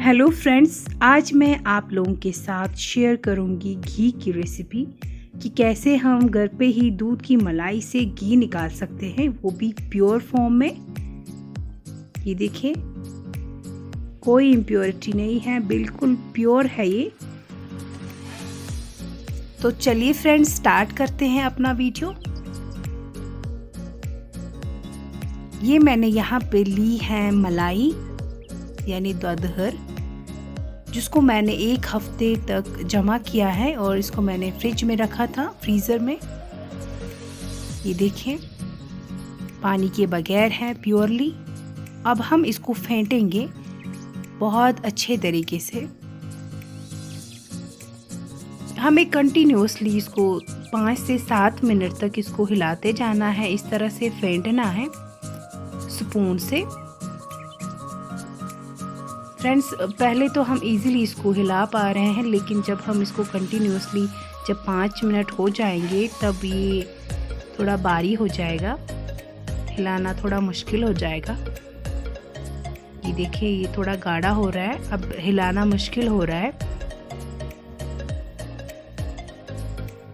Hello friends, आज मैं आप लोगों के साथ शेयर करूंगी घी की रेसिपी कि कैसे हम घर पे ही दूध की मलाई से घी निकाल सकते हैं, वो भी प्योर फॉर्म में। ये देखिए, कोई इम्प्योरिटी नहीं है, बिल्कुल प्योर है ये। तो चलिए फ्रेंड्स, स्टार्ट करते हैं अपना वीडियो। ये मैंने यहाँ पे ली है मलाई यानी दूध, जिसको मैंने 1 हफ्ते तक जमा किया है और इसको मैंने फ्रिज में रखा था, फ्रीज़र में। ये देखिए, पानी के बगैर है, प्योरली। अब हम इसको फेंटेंगे बहुत अच्छे तरीके से। हमें कंटिन्यूसली इसको 5 से 7 मिनट तक इसको हिलाते जाना है, इस तरह से फेंटना है स्पून से। फ्रेंड्स, पहले तो हम इजीली इसको हिला पा रहे हैं, लेकिन जब हम इसको कंटिन्यूसली 5 मिनट हो जाएंगे तब ये थोड़ा भारी हो जाएगा, हिलाना थोड़ा मुश्किल हो जाएगा। ये देखिए, ये थोड़ा गाढ़ा हो रहा है, अब हिलाना मुश्किल हो रहा है।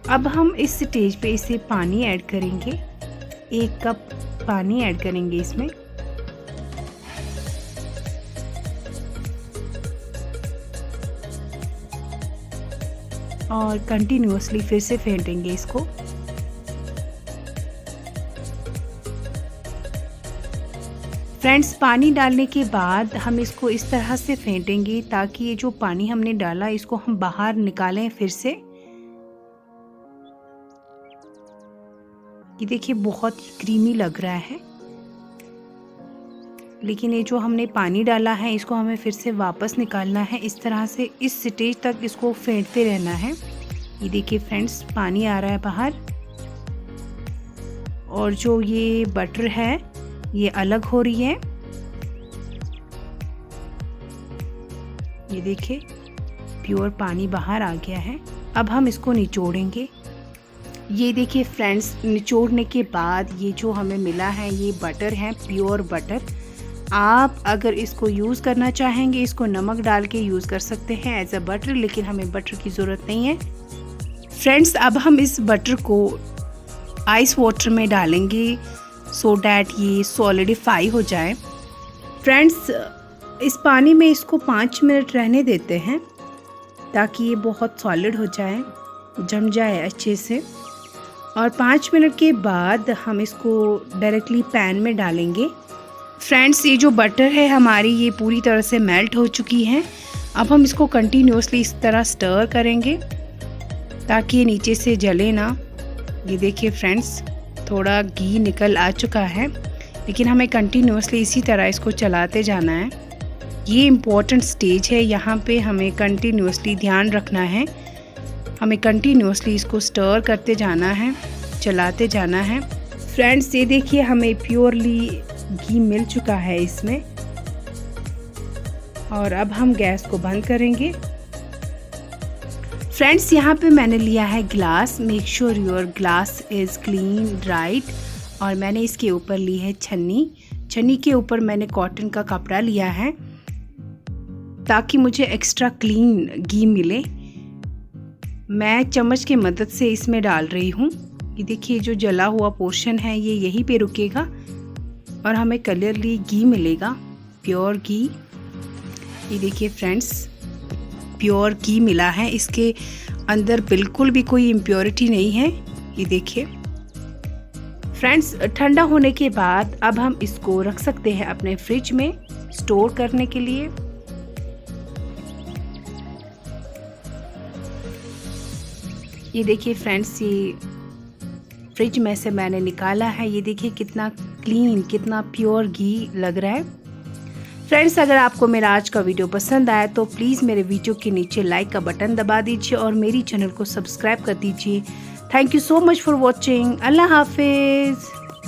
अब हम इस स्टेज पे इसे पानी ऐड करेंगे, 1 कप पानी ऐड करेंगे इसमें। और कंटिन्यूसली फिर से फेंटेंगे इसको। फ्रेंड्स, पानी डालने के बाद हम इसको इस तरह से फेंटेंगे ताकि ये जो पानी हमने डाला इसको हम बाहर निकालें फिर से। ये देखिए, बहुत क्रीमी लग रहा है, लेकिन ये जो हमने पानी डाला है इसको हमें फिर से वापस निकालना है। इस तरह से इस स्टेज तक इसको फेंटते रहना है। ये देखिए फ्रेंड्स, पानी आ रहा है बाहर और जो ये बटर है ये अलग हो रही है। ये देखिए, प्योर पानी बाहर आ गया है। अब हम इसको निचोड़ेंगे। ये देखिए फ्रेंड्स, निचोड़ने के बाद ये जो हमें मिला है ये बटर है, प्योर बटर। आप अगर इसको यूज़ करना चाहेंगे, इसको नमक डाल के यूज़ कर सकते हैं एज अ बटर, लेकिन हमें बटर की ज़रूरत नहीं है। फ्रेंड्स, अब हम इस बटर को आइस वाटर में डालेंगे सो डैट ये सॉलिडिफाई हो जाए। फ्रेंड्स, इस पानी में इसको 5 मिनट रहने देते हैं ताकि ये बहुत सॉलिड हो जाए, जम जाए अच्छे से। और 5 मिनट के बाद हम इसको डायरेक्टली पैन में डालेंगे। फ्रेंड्स, ये जो बटर है हमारी ये पूरी तरह से मेल्ट हो चुकी है। अब हम इसको कंटिन्यूसली इस तरह स्टर करेंगे ताकि ये नीचे से जले ना। ये देखिए फ्रेंड्स, थोड़ा घी निकल आ चुका है, लेकिन हमें कंटिन्यूसली इसी तरह इसको चलाते जाना है। ये इम्पोर्टेंट स्टेज है, यहाँ पे हमें कंटिन्यूसली ध्यान रखना है। हमें कंटिन्यूसली इसको स्टर करते जाना है, चलाते जाना है। फ्रेंड्स, ये देखिए, हमें प्योरली घी मिल चुका है इसमें। और अब हम गैस को बंद करेंगे। फ्रेंड्स, यहाँ पे मैंने लिया है glass. Make sure your glass is clean, right. और मैंने इसके ऊपर ली है छन्नी। छन्नी के ऊपर मैंने कॉटन का कपड़ा लिया है ताकि मुझे एक्स्ट्रा क्लीन घी मिले। मैं चम्मच की मदद से इसमें डाल रही हूँ। ये देखिए, जो जला हुआ पोर्शन है ये यहीं पे रुकेगा और हमें कलरली घी मिलेगा, प्योर घी। ये देखिए फ्रेंड्स, प्योर घी मिला है, इसके अंदर बिल्कुल भी कोई इम्प्योरिटी नहीं है। ये देखिए फ्रेंड्स, ठंडा होने के बाद अब हम इसको रख सकते हैं अपने फ्रिज में स्टोर करने के लिए। ये देखिए फ्रेंड्स, ये फ्रिज में से मैंने निकाला है। ये देखिए कितना क्लीन, कितना प्योर घी लग रहा है। फ्रेंड्स, अगर आपको मेरा आज का वीडियो पसंद आया तो प्लीज़ मेरे वीडियो के नीचे लाइक का बटन दबा दीजिए और मेरी चैनल को सब्सक्राइब कर दीजिए। Thank you so much for watching. अल्लाह हाफिज़।